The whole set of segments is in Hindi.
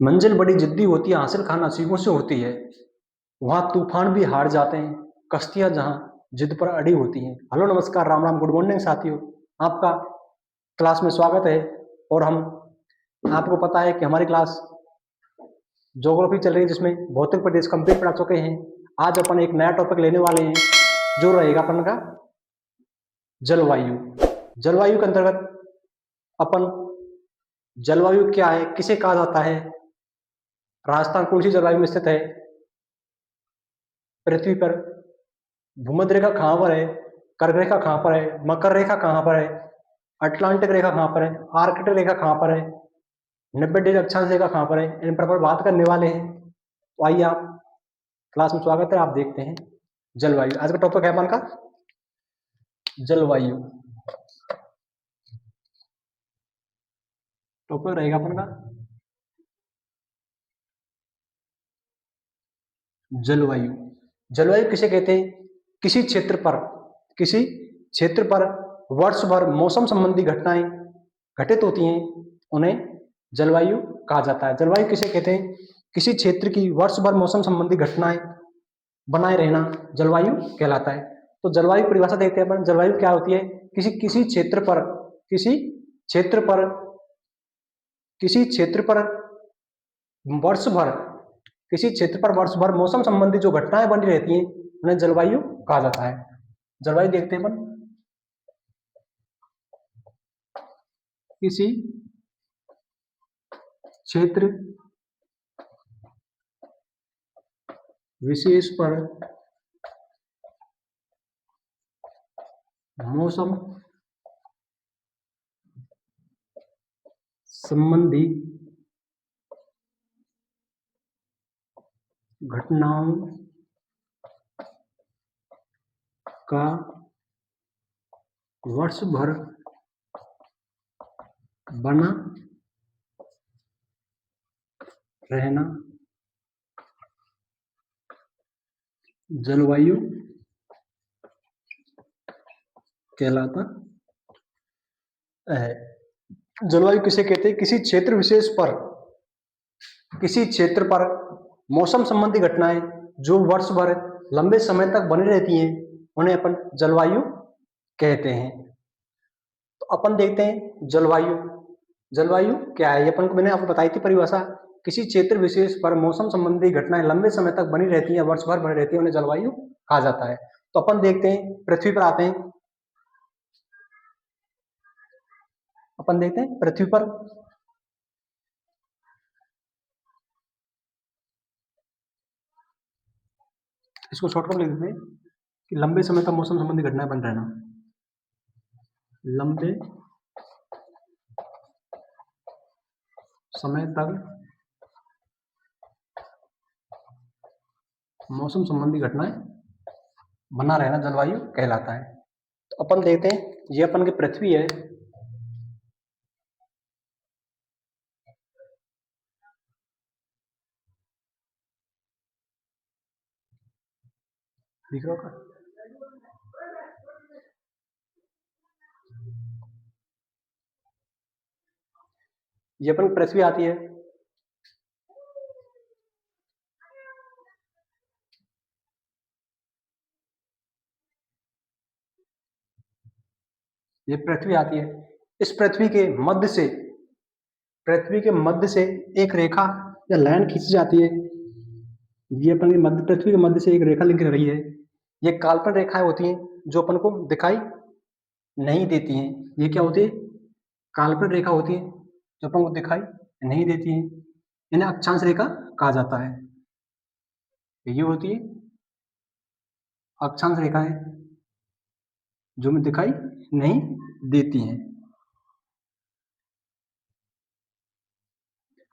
मंजिल बड़ी जिद्दी होती है, हासिल खाना सीखों से होती है। वहां तूफान भी हार जाते हैं, कश्तियां जहां जिद पर अड़ी होती हैं। हेलो नमस्कार, राम राम, गुड मॉर्निंग साथियों, आपका क्लास में स्वागत है। और हम आपको पता है कि हमारी क्लास ज्योग्राफी चल रही है, जिसमें भौतिक प्रदेश कंप्लीट पढ़ा चुके हैं। आज अपन एक नया टॉपिक लेने वाले हैं, जो रहेगा अपन का जलवायु। जलवायु के अंतर्गत अपन जलवायु क्या है, किसे कहा जाता है, राजस्थान कौन सी जलवायु में स्थित है पृथ्वी पर, भूमध्य रेखा कहाँ पर है, कर्क रेखा कहाँ पर है, मकर रेखा कहाँ पर है, अटलांटिक रेखा कहाँ पर है, आर्कटिक रेखा कहाँ पर है, 90 डिग्री अक्षांश रेखा कहाँ पर है, इन पर बात करने वाले हैं। तो आइए, आप क्लास में स्वागत है। आप देखते हैं जलवायु। आज का टॉपिक है अपन का जलवायु। टॉपिक रहेगा अपन का जलवायु। जलवायु किसे कहते हैं? किसी क्षेत्र पर वर्ष भर मौसम संबंधी घटनाएं घटित होती हैं, उन्हें जलवायु कहा जाता है। जलवायु किसे कहते हैं? किसी क्षेत्र की वर्ष भर मौसम संबंधी घटनाएं बनाए रहना जलवायु कहलाता है। तो जलवायु परिभाषा देखते हैं अपन। जलवायु क्या होती है? किसी क्षेत्र पर वर्ष भर मौसम संबंधी जो घटनाएं बनी रहती हैं, उन्हें जलवायु कहा जाता है। जलवायु देखते हैं अपन। किसी क्षेत्र विशेष पर मौसम संबंधी घटनाओं का वर्ष भर बना रहना जलवायु कहलाता है। जलवायु किसे कहते हैं? किसी क्षेत्र पर मौसम संबंधी घटनाएं जो वर्ष भर लंबे समय तक बनी रहती हैं, उन्हें अपन जलवायु कहते हैं। तो अपन देखते हैं जलवायु। जलवायु क्या है? अपन को मैंने आपको बताई थी परिभाषा। किसी क्षेत्र विशेष पर मौसम संबंधी घटनाएं लंबे समय तक बनी रहती हैं, वर्ष भर बनी रहती है, उन्हें जलवायु कहा जाता है। तो अपन देखते हैं, पृथ्वी पर आते हैं। अपन देखते हैं पृथ्वी पर इसको शॉर्टकट लिख देते हैं कि लंबे समय तक मौसम संबंधी घटनाएं बन रहना। लंबे समय तक मौसम संबंधी घटनाएं बना रहना जलवायु कहलाता है। तो अपन देखते हैं, ये अपन की पृथ्वी है। दिख रहा होगा? ये अपन की पृथ्वी आती है। ये पृथ्वी आती है। इस पृथ्वी के मध्य से एक रेखा या लाइन खींची जाती है। ये अपन की पृथ्वी के मध्य से एक रेखा लिंक रही है। ये काल्पनिक रेखाएं होती हैं जो अपन को दिखाई नहीं देती हैं। ये क्या होती है? काल्पनिक रेखा होती है जो अपन को दिखाई नहीं देती है। इन्हें अक्षांश रेखा कहा जाता है। ये होती है अक्षांश रेखाएं जो हमें दिखाई नहीं देती हैं।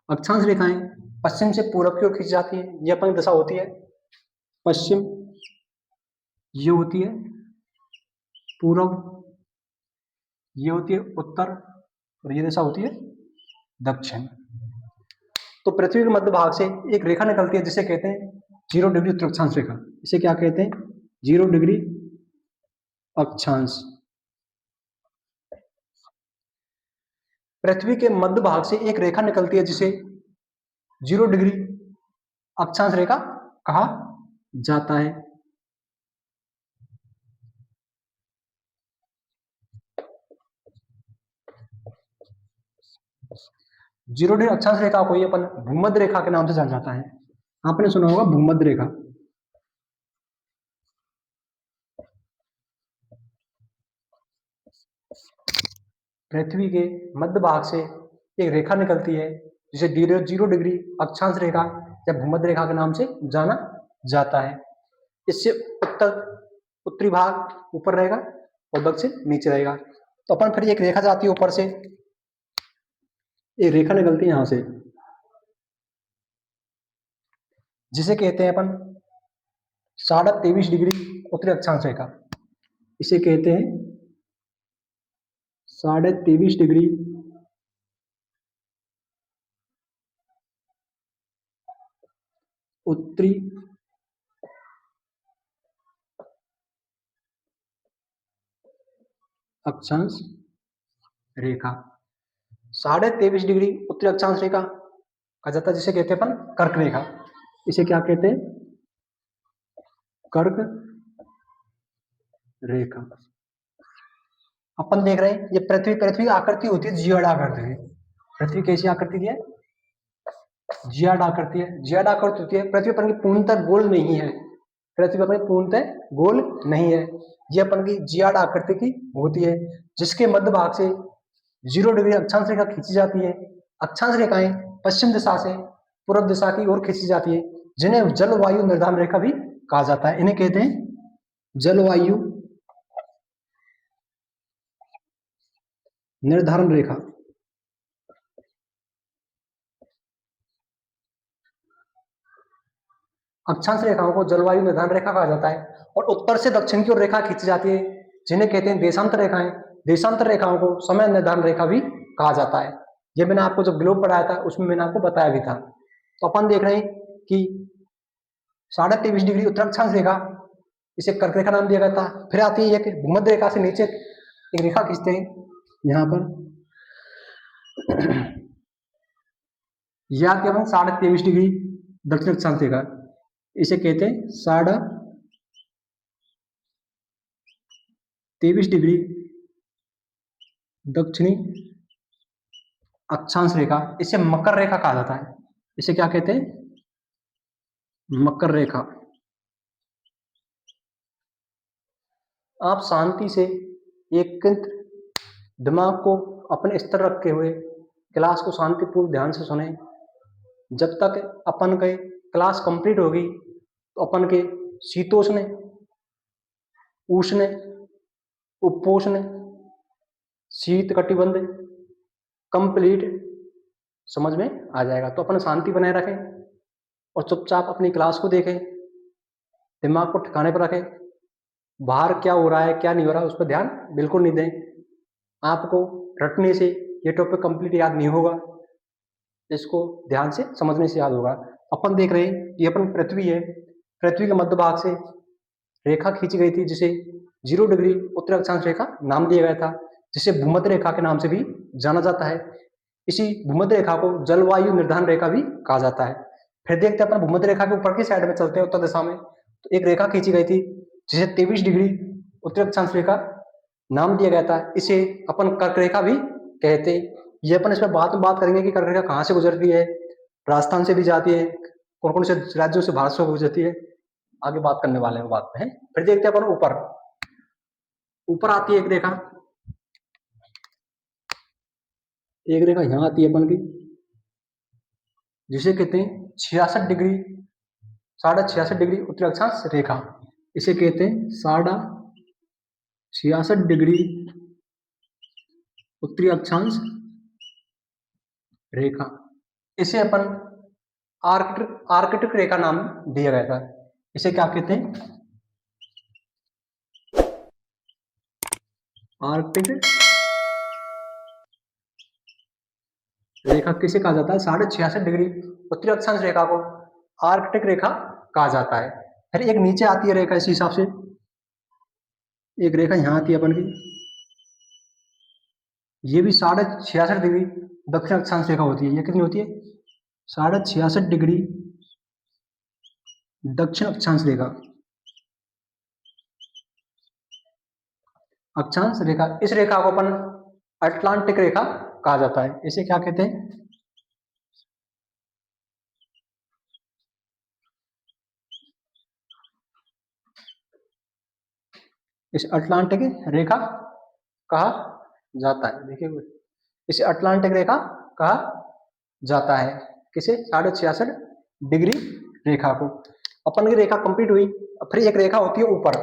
अक्षांश रेखाएं पश्चिम से पूरब की ओर खींची जाती है। ये अपन की दिशा होती है पश्चिम, ये होती है पूरब, ये होती है उत्तर, और ये दिशा होती है दक्षिण। तो पृथ्वी के मध्य भाग से एक रेखा निकलती है जिसे कहते हैं 0 डिग्री उत्तर अक्षांश रेखा। इसे क्या कहते हैं? 0 डिग्री अक्षांश। पृथ्वी के मध्य भाग से एक रेखा निकलती है जिसे 0 डिग्री अक्षांश रेखा कहा जाता है। जीरो डिग्री अक्षांश रेखा को ही अपन भूमध्य रेखा के नाम से जाना जाता है। आपने सुना होगा भूमध्य रेखा। पृथ्वी के मध्य भाग से एक रेखा निकलती है जिसे 0 डिग्री अक्षांश रेखा या भूमध्य रेखा के नाम से जाना जाता है। इससे उत्तरी भाग ऊपर रहेगा और दक्षिण नीचे रहेगा। तो अपन फिर एक रेखा जाती है ऊपर से, एक रेखा निकलती है यहां से जिसे कहते हैं अपन 23.5 डिग्री उत्तरी अक्षांश रेखा। इसे कहते हैं 23.5 डिग्री उत्तरी अक्षांश रेखा। 23.5 डिग्री उत्तरी अक्षांश रेखा कहा जाता है जिसे कहते हैं अपन कर्क रेखा। इसे क्या कहते हैं? कर्क रेखा। अपन देख रहे हैं ये पृथ्वी की आकृति होती है जियोइड आकृति की। पृथ्वी कैसी आकृति की है? जियोइड आकृति है। जियोइड आकृति होती है। पृथ्वी अपन की पूर्णतः गोल नहीं है। पृथ्वी अपन की पूर्णतः गोल नहीं है। ये अपन की जियोइड आकृति की होती है जिसके मध्य भाग से 0 डिग्री अक्षांश रेखा खींची जाती है। अक्षांश रेखाएं पश्चिम दिशा से पूर्व दिशा की ओर खींची जाती है जिन्हें जलवायु निर्धारण रेखा भी कहा जाता है। इन्हें कहते हैं जलवायु निर्धारण रेखा। अक्षांश रेखाओं को जलवायु निर्धारण रेखा कहा जाता है और उत्तर से दक्षिण की ओर रेखा खींची जाती है जिन्हें कहते हैं देशांतर रेखाएं। देशांतर रेखाओं को समय निर्धारण रेखा भी कहा जाता है। ये मैंने आपको जब ग्लोब पढ़ाया था उसमें मैंने आपको बताया भी था। तो अपन देख रहे हैं कि 23.5 डिग्री उत्तर अक्षांश रेखा, इसे कर्क रेखा नाम दिया गया था। फिर आती है एक भूमध्य रेखा से नीचे एक रेखा खींचते हैं यहाँ पर यह आती है अपन 23.5 डिग्री दक्षिण अक्षांश रेखा। इसे कहते हैं 23.5 डिग्री दक्षिणी अक्षांश रेखा। इसे मकर रेखा कहा जाता है। इसे क्या कहते हैं? मकर रेखा। आप शांति से एक दिमाग को अपने स्तर रखे हुए क्लास को शांतिपूर्वक ध्यान से सुने। जब तक अपन के क्लास कंप्लीट होगी तो अपन के शीतोष्ण, उष्ण, उपोष्ण, शीत कटिबंध कंप्लीट समझ में आ जाएगा। तो अपन शांति बनाए रखें और चुपचाप अपनी क्लास को देखें, दिमाग को ठिकाने पर रखें। बाहर क्या हो रहा है क्या नहीं हो रहा है उस पर ध्यान बिल्कुल नहीं दें। आपको रटने से ये टॉपिक कंप्लीट याद नहीं होगा, इसको ध्यान से समझने से याद होगा। अपन देख रहे हैं ये अपन पृथ्वी है। पृथ्वी के मध्य भाग से रेखा खींची गई थी जिसे 0 डिग्री उत्तर अक्षांश रेखा नाम दिया गया था, जिसे भूमध्य रेखा के नाम से भी जाना जाता है। इसी भूमध्य रेखा को जलवायु निर्धारण रेखा भी कहा जाता है। फिर देखते हैं अपन भूमध्य रेखा के ऊपर की साइड में चलते हैं, उत्तर दिशा में। तो एक रेखा खींची गई थी जिसे 23 डिग्री उत्तर अक्षांश रेखा नाम दिया गया था। इसे अपन कर्क रेखा भी कहते हैं। ये अपन इसमें बाद में बात करेंगे कि कर्क रेखा कहाँ से गुजरती है, राजस्थान से भी जाती है, कौन कौन से राज्यों से भारत से गुजरती है, आगे बात करने वाले हैं बात में। फिर देखते हैं अपन ऊपर ऊपर आती है एक रेखा। एक रेखा यहां आती है अपन की जिसे कहते हैं 66 डिग्री 66.5 डिग्री उत्तरी अक्षांश रेखा। इसे कहते हैं 66 डिग्री उत्तरी अक्षांश रेखा। इसे अपन आर्कटिक रेखा नाम दिया गया था। इसे क्या कहते हैं? आर्कटिक रेखा किसे कहा जाता है? 66.5 डिग्री उत्तरी अक्षांश रेखा को आर्कटिक रेखा कहा जाता है। फिर एक नीचे आती है रेखा, इसी हिसाब से एक रेखा यहां आती है अपन की, ये भी 66.5 डिग्री दक्षिण अक्षांश रेखा होती है। ये कितनी होती है? 66.5 डिग्री दक्षिण अक्षांश रेखा, अक्षांश रेखा, इस रेखा को अपन अटलांटिक रेखा कहा जाता है। इसे क्या कहते हैं? इसे अटलांटिक रेखा कहा जाता है। देखिए, इसे अटलांटिक रेखा कहा जाता है। किसे? 66.5 डिग्री रेखा को। अपन की रेखा कंप्लीट हुई। फिर एक रेखा होती है ऊपर,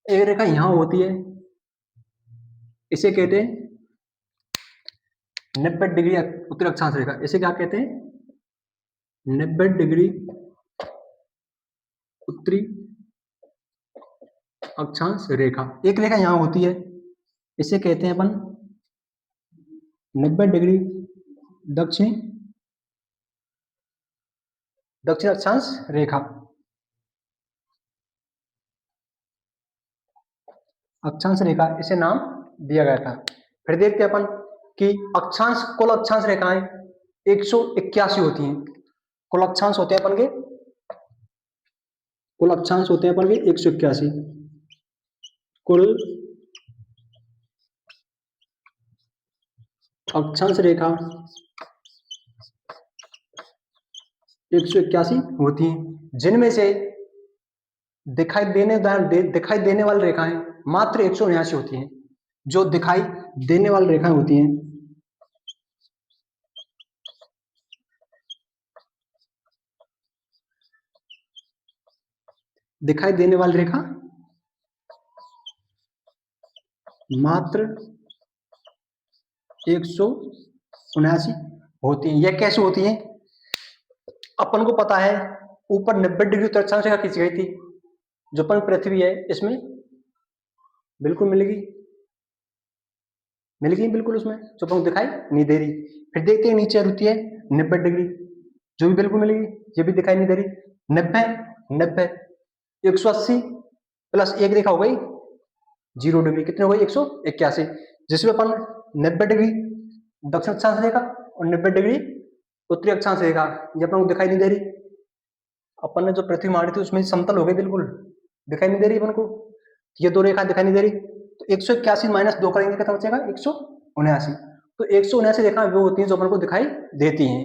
एक रेखा यहां होती है, इसे कहते हैं 90 डिग्री उत्तरी अक्षांश रेखा। इसे क्या कहते हैं? 90 डिग्री उत्तरी अक्षांश रेखा। एक रेखा यहां होती है, इसे कहते हैं अपन 90 डिग्री दक्षिण अक्षांश रेखा, अक्षांश रेखा इसे नाम दिया गया था। फिर देखते हैं अपन कि अक्षांश, कुल अक्षांश रेखाएं 181 होती हैं। कुल अक्षांश होते हैं अपन के, कुल अक्षांश होते हैं अपन के 181। कुल अक्षांश रेखा 181 होती हैं, जिनमें से दिखाई देने वाली रेखाएं मात्र 179 होती हैं। जो दिखाई देने वाली रेखाएं होती हैं, दिखाई देने वाली रेखा मात्र 179 होती हैं। यह कैसे होती हैं? अपन को पता है, ऊपर 90 डिग्री उत्तर अक्षांश रेखा खींची गई थी। जो अपन पृथ्वी है इसमें बिल्कुल मिलेगी, बिल्कुल उसमें जो अपन दिखाई नहीं दे रही। फिर देखते हैं नीचे होती है 90 डिग्री, जो भी बिल्कुल मिलेगी, ये भी दिखाई नहीं दे रही। 90 90 180 प्लस एक रेखा हो गई 0 डिग्री, कितने हो गई? 181, जिसमें अपन 90 डिग्री दक्षिण अक्षांश रेखा और 90 डिग्री उत्तरी अक्षांश रेखा, ये अपन को दिखाई नहीं दे रही। अपन ने जो पृथ्वी मारी थी उसमें समतल हो गई, बिल्कुल दिखाई नहीं दे रही अपन को। ये दो रेखा दिखाई नहीं दे रही, तो 181 माइनस 2 करेंगे, कितना बचेगा? 179। तो 179 रेखा वो होती हैं जो अपन को दिखाई देती हैं।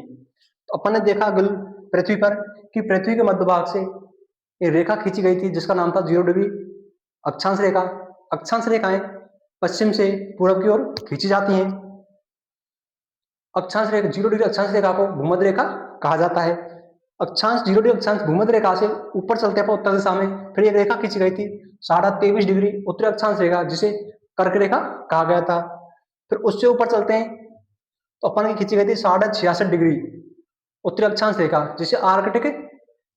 तो अपन ने देखा पृथ्वी पर कि पृथ्वी के मध्य भाग से एक रेखा खींची गई थी जिसका नाम था 0 डिग्री अक्षांश रेखा। अक्षांश रेखाएं पश्चिम से पूर्व की ओर खींची जाती हैं। अक्षांश रेखा 0 डिग्री अक्षांश रेखा को भूमध्य रेखा कहा जाता है। अक्षांश 0 डिग्री अक्षांश भूमध्य रेखा से ऊपर चलते हैं उत्तर दिशा में। फिर एक रेखा खींची गई थी 23.5 डिग्री उत्तरी अक्षांश रेखा, जिसे कर्क रेखा कहा गया था। फिर उससे ऊपर चलते हैं तो अपन की खींची गई थी 66.5 डिग्री उत्तरी अक्षांश रेखा, जिसे आर्कटिक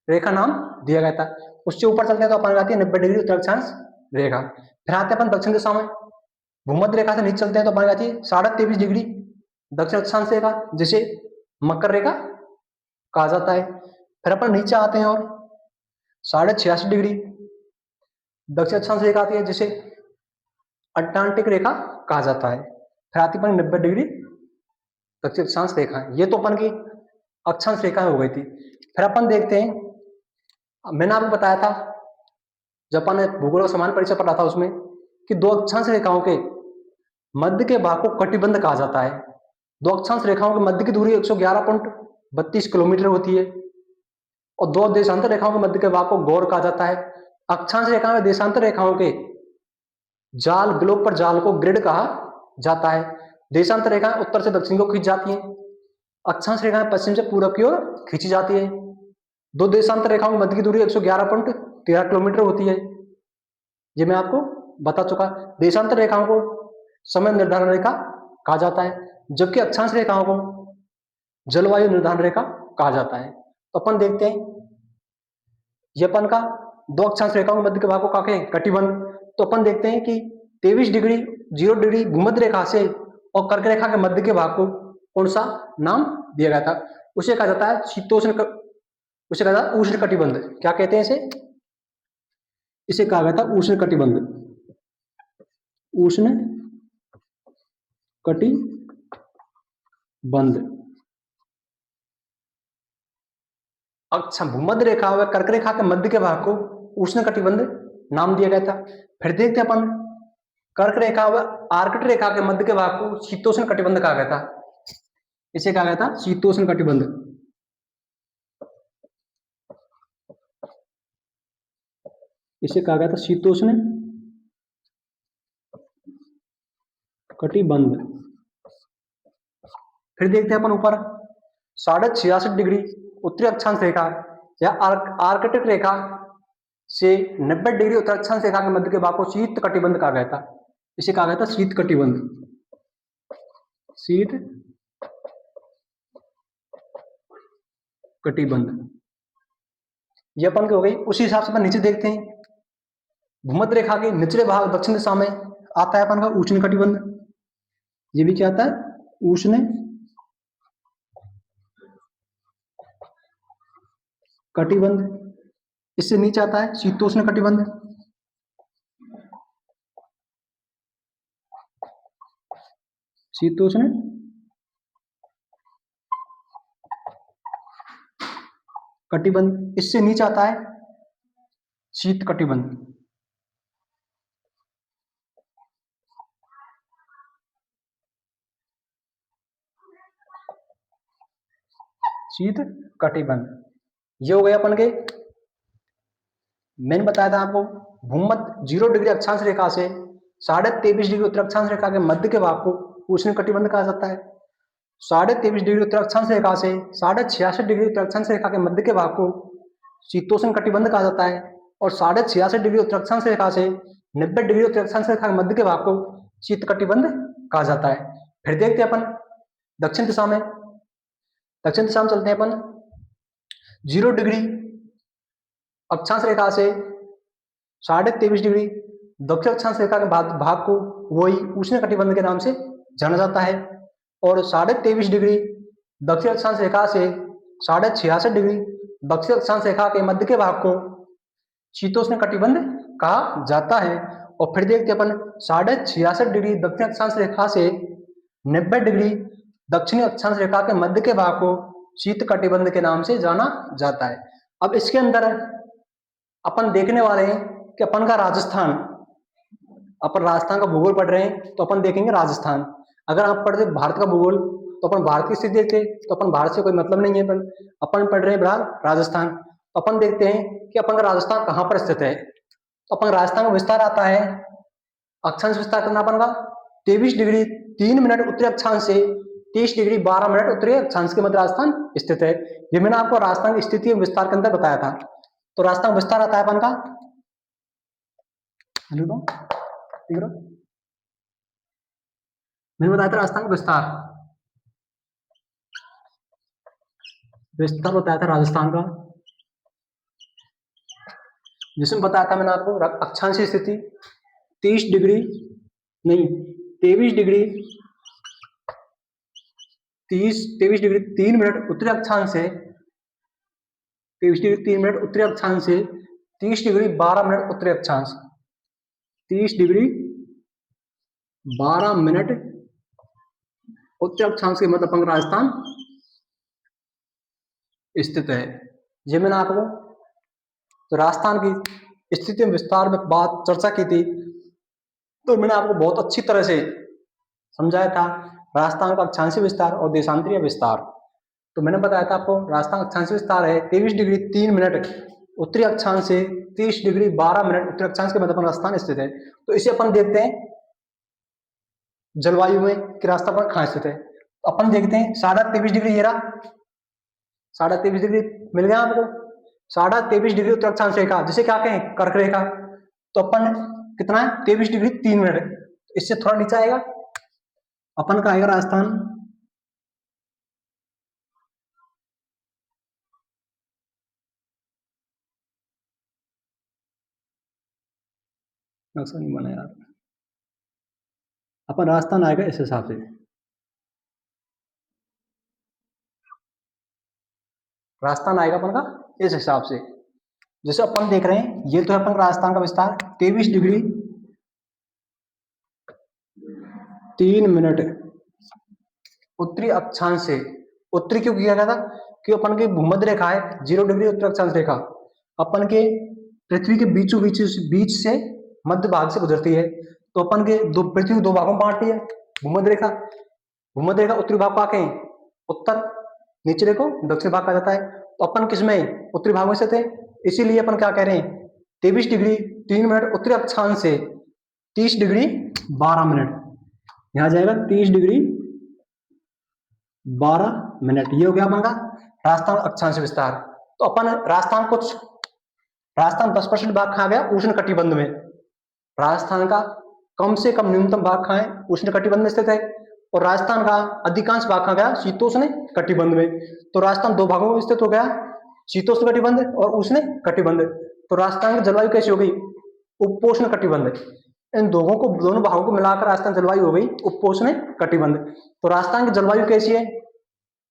रेखा नाम दिया गया था। उससे ऊपर चलते हैं तो अपन आती है 90 डिग्री उत्तरी अक्षांश रेखा। फिर आते हैं अपन दक्षिण दिशा में, भूमध्य रेखा से नीचे चलते हैं तो अपन आती है 23.5 डिग्री दक्षिण अक्षांश रेखा, जिसे मकर रेखा कहा जाता है। फिर अपन नीचे आते हैं और 86.5 डिग्री दक्षिण अक्षांश रेखा आती है, जिसे अटलांटिक रेखा कहा जाता है। फिर आती है 90 डिग्री दक्षिण अक्षांश रेखा। ये तो अपन की अक्षांश रेखा हो गई थी। फिर अपन देखते हैं, मैंने आपको बताया था जब अपन भूगोल का समान परिचय पढ़ा था उसमें, कि दो अक्षांश रेखाओं के मध्य के भाग को कटिबंध कहा जाता है। दो अक्षांश रेखाओं के मध्य की दूरी 111.32 किलोमीटर होती है, और दो देशांतर रेखाओं के मध्य के भाग को गौर कहा जाता है। अक्षांश रेखा में देशांतर रेखाओं के जाल, ग्लोब पर जाल को ग्रिड कहा जाता है। देशांतर रेखाएं उत्तर से दक्षिण को खींच जाती हैं, अक्षांश रेखाएं पश्चिम से पूर्व की ओर खींची जाती है। दो देशांतर रेखाओं के मध्य की दूरी 111.13 किलोमीटर होती है, ये मैं आपको बता चुका। देशांतर रेखाओं को समय निर्धारण रेखा कहा जाता है, जबकि अक्षांश रेखाओं को जलवायु निर्धारण रेखा कहा जाता है। तो अपन देखते हैं, ये अपन का दो अक्षांश रेखाओं के मध्य के भाग को कहा कटिबंध। तो अपन देखते हैं कि 23 डिग्री 0 डिग्री भूमध्य रेखा से और कर्क रेखा के मध्य के भाग को कौन सा नाम दिया गया था? उसे कहा जाता है शीतोष्ण, उसे कहा जाता है उष्ण कटिबंध। क्या कहते हैं इसे? इसे कहा गया था उष्ण कटिबंध, उष्ण कटिबंध। अच्छा भूमध्य रेखा व कर्क रेखा के मध्य के भाग को उष्ण कटिबंध नाम दिया गया था। फिर देखते हैं अपन कर्क रेखा व आर्कट रेखा के मध्य के भाग को शीतोष्ण कटिबंध कहा गया था। इसे कहा गया था शीतोष्ण कटिबंध। इसे कहा गया था शीतोष्ण कटिबंध। फिर देखते हैं अपन ऊपर 66.5 डिग्री उत्तरी अक्षांश रेखा या आर्कटिक रेखा से 90 डिग्री उत्तर अक्षांश रेखा के मध्य के भाग को शीत कटिबंध कहा गया था। इसे कहा गया था शीत कटिबंध। शीत कटिबंध ये अपन की हो गई। उसी हिसाब से अपन नीचे देखते हैं भूमध्य रेखा के निचले भाग दक्षिण दिशा में आता है अपन का उष्ण कटिबंध। ये भी क्या आता है उष्ण कटिबंध। इससे नीचे आता है शीतोष्ण कटिबंध। शीतोष्ण कटिबंध। इससे नीचे आता है शीत कटिबंध। शीत कटिबंध ये हो गए अपन के। मैंने बताया था आपको भूमध्य 0 डिग्री अक्षांश रेखा से 23.5 डिग्री उत्तर अक्षांश रेखा के मध्य के भाग को उष्ण कटिबंध कहा जाता है। 23.5 डिग्री उत्तर अक्षांश रेखा से 66.5 डिग्री उत्तर अक्षांश रेखा के मध्य के भाग को शीतोष्ण कटिबंध कहा जाता है। और 66.5 डिग्री उत्तर अक्षांश रेखा से 90 डिग्री उत्तर अक्षांश रेखा के मध्य के भाग को शीत कटिबंध कहा जाता है। फिर देखते हैं अपन दक्षिण दिशा में। दक्षिण दिशा में चलते हैं अपन 0 डिग्री अक्षांश रेखा से 23.5 डिग्री दक्षिण अक्षांश रेखा के भाग को वही उष्ण कटिबंध के नाम से जाना जाता है। और 23.5 डिग्री दक्षिण अक्षांश रेखा से 66.5 डिग्री दक्षिण अक्षांश रेखा के मध्य के भाग को शीतोष्ण कटिबंध कहा जाता है। और फिर देखते हैं अपन 66.5 डिग्री दक्षिण अक्षांश रेखा से 90 डिग्री दक्षिणी अक्षांश रेखा के मध्य के भाग को शीत कटिबंध के नाम से जाना जाता है। अब इसके अंदर अपन देखने वाले हैं कि अपन का राजस्थान, अपन राजस्थान का भूगोल पढ़ रहे हैं तो अपन देखेंगे राजस्थान। अगर आप पढ़ते भारत का भूगोल तो अपन भारत की स्थिति देखते तो अपन भारत से कोई मतलब नहीं है, अपन पढ़ रहे हैं राजस्थान। तो अपन देखते हैं कि अपन का राजस्थान कहाँ पर स्थित है। तो अपन राजस्थान का विस्तार आता है, अक्षांश विस्तार करना अपन का 23 डिग्री 3 मिनट उत्तरी अक्षांश से 30 डिग्री 12 मिनट उत्तरी अक्षांश के मध्य राजस्थान स्थित है। ये मैंने आपको राजस्थान की स्थिति विस्तार के अंदर बताया था। तो राजस्थान विस्तार आता है अपन का, मैंने बताया था राजस्थान का विस्तार बताया था राजस्थान का, जिसमें बताया था मैंने आपको अक्षांशीय स्थिति 23 डिग्री 3 मिनट उत्तरी अक्षांश से 23 डिग्री 3 मिनट उत्तरी अक्षांश से 30 डिग्री 12 मिनट उत्तरी अक्षांश, 30 डिग्री 12 मिनट उत्तरी अक्षांश के मध्य अपन राजस्थान स्थित है। ये मैंने आपको तो राजस्थान की स्थिति में विस्तार में बात चर्चा की थी, तो मैंने आपको बहुत अच्छी तरह से समझाया था राजस्थान का अक्षांशीय विस्तार और देशांतरीय विस्तार। तो मैंने बताया था आपको राजस्थान अक्षांशीय विस्तार है 23 डिग्री 3 मिनट उत्तरी अक्षांश से 30 डिग्री 12 मिनट उत्तरी अक्षांश के मध्य अपन राजस्थान स्थित है। तो इसे अपन देखते हैं जलवायु में कि राजस्थान पर कहाँ स्थित है। तो अपन देखते हैं 23.5 डिग्री, ये रहा 23.5 डिग्री मिल गया आपको। 23.5 डिग्री उत्तर अक्षांश रेखा जिसे क्या कहें कर्क रेखा। तो अपन कितना है 23 डिग्री 3 मिनट, इससे थोड़ा नीचे आएगा अपन का आएगा राजस्थान। नक्शा नहीं बना यार, अपन राजस्थान आएगा इस हिसाब से। राजस्थान आएगा अपन का इस हिसाब से, जैसे अपन देख रहे हैं ये तो है अपन राजस्थान का विस्तार 23 डिग्री 3 मिनट उत्तरी अक्षांश से। उत्तरी क्यों किया गया था कि अपन की भूमध्य रेखा है 0 डिग्री उत्तर अक्षांश रेखा अपन के पृथ्वी के बीचों बीच से मध्य भाग से गुजरती है। तो अपन के पृथ्वी को 2 भागों में बांटती है भूमध्य रेखा उत्तरी भाग का उत्तर, निचले को दक्षिण भाग कहा जाता है। तो अपन किसमें उत्तरी भाग में से थे, इसीलिए अपन क्या कह रहे हैं 23 डिग्री 3 मिनट उत्तरी अक्षांश से 30 डिग्री 12 मिनट, यहां जाएगा 30 डिग्री 12 मिनट। ये हो गया अपन का राजस्थान अक्षांश विस्तार। तो अपन राजस्थान 10% भाग कहा गया उष्ण कटिबंध में, राजस्थान का कम से कम न्यूनतम भाग कहाँ है उष्ण कटिबंध में स्थित है, और राजस्थान का अधिकांश भाग कहाँ गया शीतोष्ण कटिबंध में। तो राजस्थान 2 भागों में स्थित हो गया, शीतोष्ण कटिबंध और उष्ण कटिबंध। तो राजस्थान की जलवायु कैसी हो गई उपोष्ण कटिबंध। इन दोनों भागों को मिलाकर राजस्थान जलवायु हो गई उपोष्ण कटिबंध। तो राजस्थान की जलवायु कैसी है,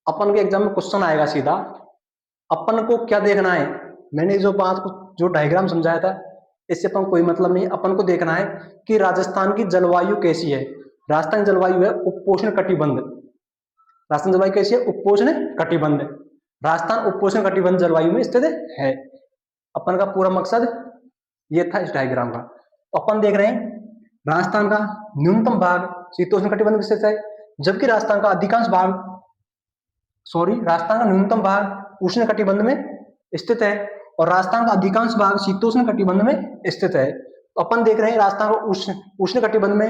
अपन के एग्जाम में क्वेश्चन आएगा सीधा। अपन को क्या देखना है, मैंने जो डायग्राम समझाया था इससे अपन कोई मतलब नहीं, अपन को देखना है कि राजस्थान की जलवायु कैसी है। राजस्थान जलवायु है उपोष्ण कटिबंध। राजस्थान जलवायु कैसी है उपोष्ण कटिबंध। राजस्थान उपोष्ण कटिबंध जलवायु में स्थित है। अपन का पूरा मकसद ये था इस डायग्राम का। अपन देख रहे हैं राजस्थान का न्यूनतम भाग शीतोष्ण कटिबंध में स्थित है, जबकि राजस्थान का न्यूनतम भाग उष्ण कटिबंध में स्थित है और राजस्थान का अधिकांश भाग शीतोष्ण कटिबंध में स्थित है। तो अपन देख रहे हैं राजस्थान का उष्ण कटिबंध में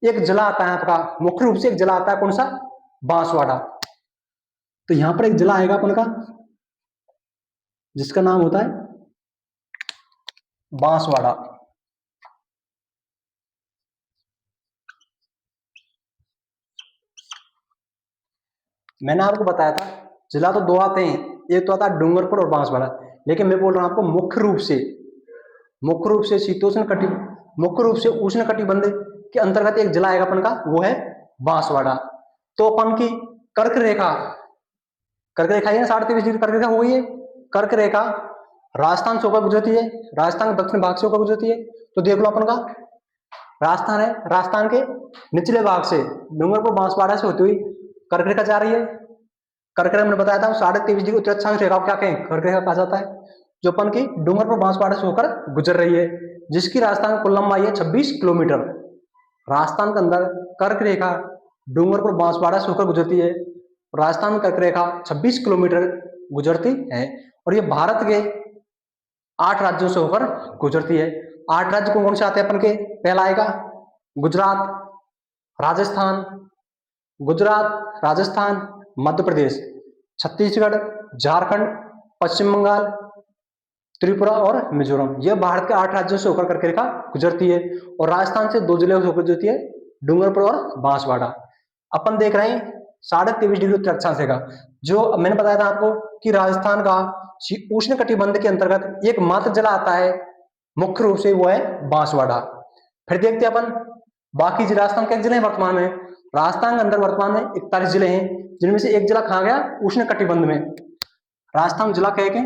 एक जिला आता है आपका, मुख्य रूप से एक जिला आता है कौन सा बांसवाड़ा। तो यहां पर एक जिला आएगा अपन का जिसका नाम होता है बांसवाड़ा। मैंने आपको बताया था जिला तो 2 आते हैं, एक तो आता है डूंगरपुर और बांसवाड़ा, लेकिन मैं बोल रहा हूं आपको मुख्य रूप से उष्ण कटिबंध के अंतर्गत एक जिला आएगा अपन का, वो है बांसवाड़ा। तो अपन की कर्क रेखा है ना 23.5 डिग्री कर्क रेखा हो गई है। कर्क रेखा राजस्थान से होकर गुजरती है, राजस्थान के दक्षिण भाग से होकर गुजरती है। तो देख लो अपन का राजस्थान है, राजस्थान के निचले भाग से डूंगरपुर बांसवाड़ा से होती हुई कर्क रेखा जा रही है। कर्क रेखा मैंने बताया था 23.5 डिग्री उत्तर अक्षांश रेखा क्या कहें कर्क रेखा कहा जाता है, जो अपन की डूंगरपुर बांसवाड़ा से होकर गुजर रही है, जिसकी राजस्थान की कुल लंबाई है 26 किलोमीटर। राजस्थान के अंदर कर्क रेखा डूंगरपुर बांसवाड़ा से होकर गुजरती है, राजस्थान कर्क रेखा 26 किलोमीटर गुजरती है, और ये भारत के 8 राज्यों से होकर गुजरती है। 8 राज्य कौन कौन से आते हैं अपन के, पहला आएगा गुजरात, राजस्थान, मध्य प्रदेश, छत्तीसगढ़, झारखंड, पश्चिम बंगाल, त्रिपुरा और मिजोरम। यह भारत के 8 राज्यों से होकर कर्क रेखा गुजरती है, और राजस्थान से 2 जिले से होकर गुजरती है, डूंगरपुर और बांसवाड़ा। अपन देख रहे हैं 23.5 डिग्री उत्तर अक्षांश रेखा, जो मैंने बताया था आपको कि राजस्थान का उष्ण कटिबंध के अंतर्गत एक मात्र जिला आता है, मुख्य रूप से वो है बांसवाड़ा। फिर देखते हैं अपन बाकी राजस्थान के जिले हैं वर्तमान में। राजस्थान के अंदर वर्तमान में 41 जिले हैं, जिनमें से एक जिला कहा गया उष्ण कटिबंध में। राजस्थान जिला कह के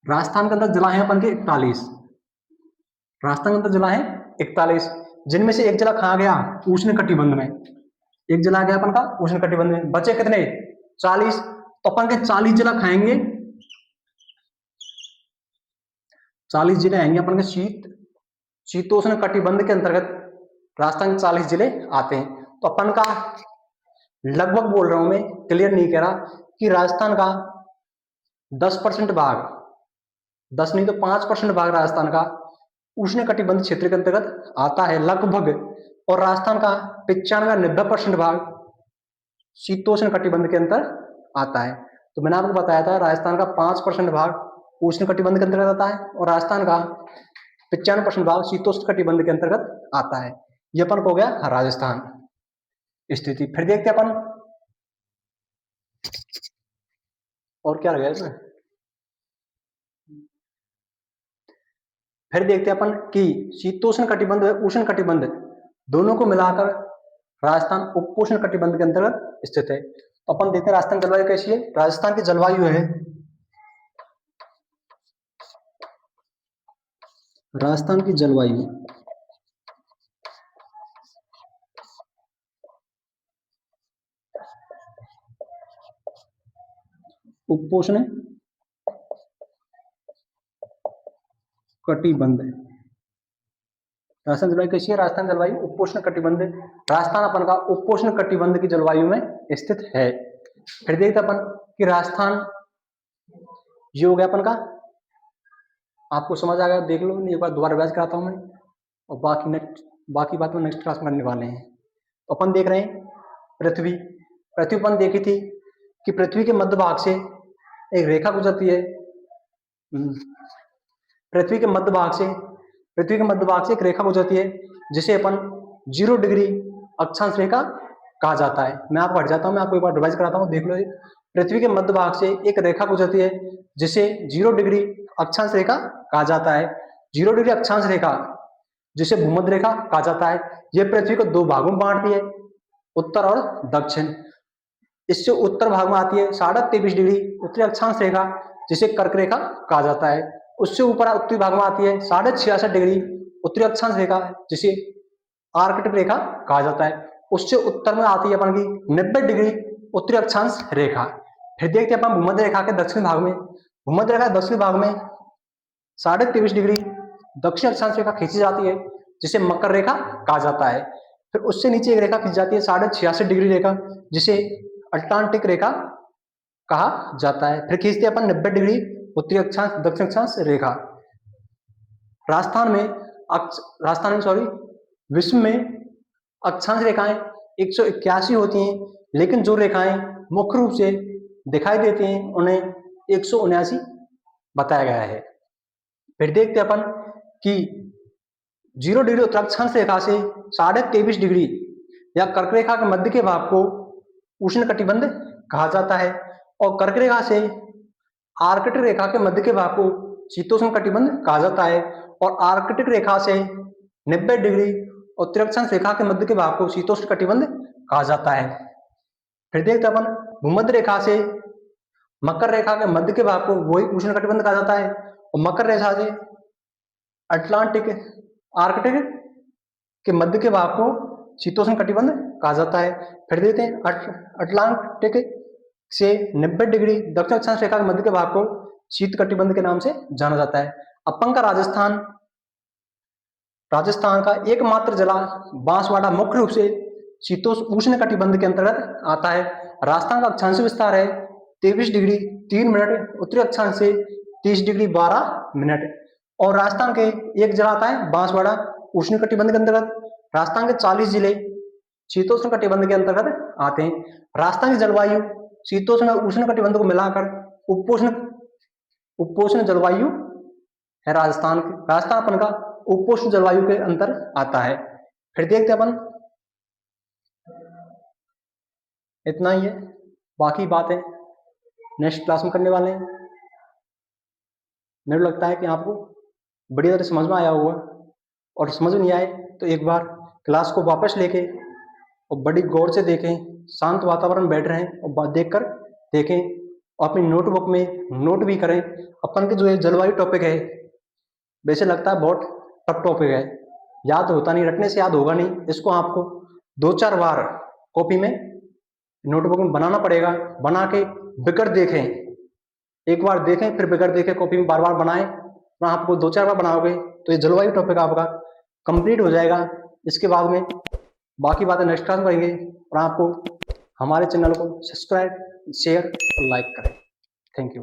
राजस्थान के अंदर जिला है अपन के 41, राजस्थान के अंदर जिला है 41, जिनमें से एक जिला कहा गया उष्ण कटिबंध में। एक जिला गया अपन का उष्ण कटिबंध में, बचे कितने 40। तो अपन के 40 जिला खाएंगे, 40 जिले आएंगे अपन के शीतोष्ण कटिबंध के अंतर्गत राजस्थान के 40 जिले आते हैं। तो अपन का लगभग बोल रहा हूं मैं, क्लियर नहीं कह रहा, कि राजस्थान का 10% भाग, 10 नहीं तो 5% भाग राजस्थान का उष्ण कटिबंध क्षेत्र के अंतर्गत आता है लगभग, और राजस्थान का 95-90% भाग शीतोष्ण कटिबंध के अंतर आता है। तो मैंने आपको बताया था राजस्थान का 5% भाग उष्ण कटिबंध के अंतर्गत आता है, और राजस्थान का 95% भाग शीतोष्ण कटिबंध के अंतर्गत आता है। ये अपन को हो गया राजस्थान स्थिति। फिर देखते अपन और क्या रह गया इसमें, फिर देखते अपन कि शीतोष्ण कटिबंध और उष्ण कटिबंध दोनों को मिलाकर राजस्थान उपोष्ण कटिबंध के अंतर्गत स्थित है। तो अपन देखते हैं राजस्थान की जलवायु कैसी है। राजस्थान की जलवायु है, राजस्थान की जलवायु उपोष्ण कटिबंध। राजस्थान जलवायु कैसी है? राजस्थान जलवायु उपोष्ण कटिबंध। राजस्थान अपन का उपोष्ण कटिबंध की जलवायु में स्थित है। फिर देखते अपन कि राजस्थान ये हो गया अपन का, आपको समझ आ गया, देख लो, एक बार दोबारा रिवाइज कराता हूं मैं, और बाकी बात में नेक्स्ट क्लास में करने वाले हैं। तो अपन देख रहे हैं पृथ्वी अपन देखी थी कि पृथ्वी के मध्य भाग से एक रेखा गुजरती है। पृथ्वी के मध्य भाग से एक रेखा गुजरती है जिसे अपन 0 डिग्री अक्षांश रेखा कहा जाता है। मैं आपको हट जाता हूं, मैं आपको एक बार रिवाइज कराता हूं, देख लो। पृथ्वी के मध्य भाग से एक रेखा गुजरती है जिसे 0 डिग्री अक्षांश रेखा कहा जाता है। 0 डिग्री अक्षांश रेखा जिसे भूमध्य रेखा कहा जाता है। यह पृथ्वी को 2 भागों में बांटती है, उत्तर और दक्षिण। इससे उत्तर भाग में आती है 23.5 डिग्री उत्तरी अक्षांश रेखा जिसे कर्क रेखा कहा जाता है। उससे ऊपर उत्तरी भाग में आती है 66.5 डिग्री उत्तरी अक्षांश रेखा जिसे आर्कटिक रेखा कहा जाता है। उससे उत्तर में आती है अपन की 90 डिग्री उत्तरी अक्षांश रेखा। फिर देखते हैं अपन भूमध्य रेखा के दक्षिण भाग में। भूमध्य रेखा दक्षिण भाग में 23.5 डिग्री दक्षिण अक्षांश रेखा खींची जाती है जिसे मकर रेखा कहा जाता है। फिर उससे नीचे एक रेखा खींची जाती है 66.5 डिग्री रेखा जिसे अटलांटिक रेखा कहा जाता है। फिर खींचते हैं अपन 90 डिग्री उत्तरी अक्षांश दक्षिण अक्षांश रेखा। राजस्थान में विश्व में अक्षांश रेखाएं 181 होती हैं, लेकिन जो रेखाएं मुख्य रूप से दिखाई देती हैं उन्हें 179 बताया गया है। फिर देखते अपन कि 0 डिग्री उत्तर अक्षांश रेखा से 23.5 डिग्री या कर्क रेखा के मध्य के भाग को उष्ण कटिबंध कहा जाता है, और कर्क रेखा से आर्कटिक रेखा के मध्य के भाग को शीतोष्ण कटिबंध कहा जाता है, और आर्कटिक रेखा से 90 डिग्री उत्तरी अक्षांश रेखा के मध्य के भाग को शीतोष्ण कटिबंध कहा जाता है। फिर देखते अपन भूमध्य रेखा से मकर रेखा के मध्य के भाग को वही उष्ण कटिबंध कहा जाता है, और मकर रेखा से आर्कटिक के मध्य के भाग को शीतोष्ण कटिबंध कहा जाता है। फिर देखते हैं अटलांटिक से 90 डिग्री दक्षिण अक्षांश रेखा के मध्य के भाग को शीत कटिबंध के नाम से जाना जाता है। अपन का राजस्थान का एकमात्र जिला बांसवाड़ा मुख्य रूप से शीतोष्ण उष्ण कटिबंध के अंतर्गत आता है। राजस्थान का अक्षांश विस्तार है 23 डिग्री 3 मिनट उत्तरी अक्षांश से 30 डिग्री 12 मिनट, और राजस्थान के एक जिला आता है बांसवाड़ा उष्ण कटिबंध के अंतर्गत। राजस्थान के 40 जिले शीतोष्ण कटिबंध के अंतर्गत आते हैं। राजस्थान की जलवायु शीतोष्ण और उष्ण कटिबंध को मिलाकर उपोष्ण जलवायु है। राजस्थान अपन का उपोष्ण जलवायु के अंतर आता है। फिर देखते अपन, इतना ही है, बाकी बातें नेक्स्ट क्लास में करने वाले हैं। मेरे लगता है कि आपको बढ़िया तरह समझ में आया होगा, और समझ नहीं आए तो एक बार क्लास को वापस लेके और बड़ी गौर से देखें, शांत वातावरण बैठ रहे हैं और देखकर देखें, और अपनी नोटबुक में नोट भी करें। अपन के जो ये जलवायु टॉपिक है, वैसे लगता है बहुत टफ टॉपिक है, याद होता नहीं, रटने से याद होगा नहीं। इसको आपको 2-4 बार कॉपी में नोटबुक में बनाना पड़ेगा, बना के बिगड़ देखें, एक बार देखें फिर बिगड़ देखें, कॉपी में बार बार बनाएं। आपको 2-4 बार बनाओगे तो ये जलवायु टॉपिक आपका कंप्लीट हो जाएगा। इसके बाद में बाकी बातें नेक्स्ट क्लास में करेंगे, और आपको हमारे चैनल को सब्सक्राइब, शेयर और लाइक करें। Thank you.